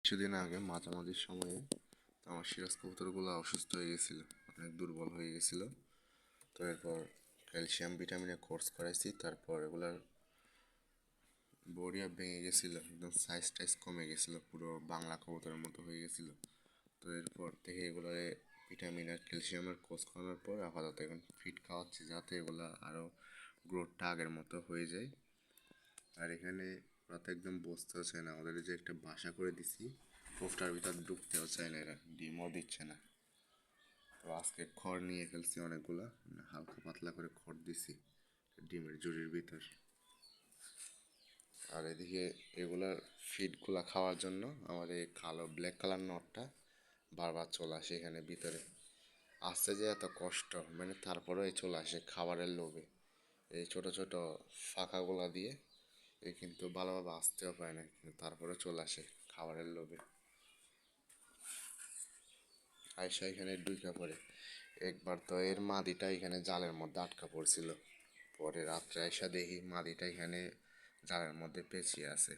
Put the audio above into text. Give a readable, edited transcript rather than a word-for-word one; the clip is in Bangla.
কিছুদিন আগে মাঝামাঝি সময়ে আমার সিরাজ কবুতরগুলো অসুস্থ হয়ে গেছিল, অনেক দুর্বল হয়ে গেছিল। তো এরপর ক্যালসিয়াম ভিটামিনের কোর্স করাইছি, তারপর এগুলার বড়িয়া ভেঙে গেছিলো, একদম সাইজ টাইজ কমে গেছিলো, পুরো বাংলা কবুতরের মতো হয়ে গেছিলো। তো এরপর থেকে এগুলোরে ভিটামিন আর ক্যালসিয়ামের কোর্স করানোর পর আপাতত এখন ফিট খাওয়াচ্ছি, যাতে এগুলা আরও গ্রোথটা আগের মতো হয়ে যায়। আর এখানে ওরা তো একদম বসতেও চায় না, ওদের যে একটা বাসা করে দিছি, কোফটার ভিতর ঢুকতেও চায় না, এরা ডিমও দিচ্ছে না। তো আজকে খড় নিয়ে ফেলছি অনেকগুলা, মানে হালকা পাতলা করে খড় দিছি ডিমের ঝুড়ির ভিতর। আর এদিকে এগুলার ফিডগুলা খাওয়ার জন্য আমার এই কালো ব্ল্যাক কালার নটটা বারবার চলে আসে এখানে ভিতরে। আসছে যে এত কষ্ট, মানে তারপরেও এই চলে আসে খাবারের লোভে, এই ছোট ছোট ফাঁকাগুলা দিয়ে। এ কিন্তু ভালোভাবে আসতেও পারে না, কিন্তু তারপরে চলে আসে খাবারের লোভে। আয়সা এখানে ঢুইকা পড়ে। একবার তো এর মাদিটা এখানে জালের মধ্যে আটকা পড়ছিল, পরে রাত্রে আয়সা দেখি মাদিটা এখানে জালের মধ্যে পেঁচিয়ে আছে।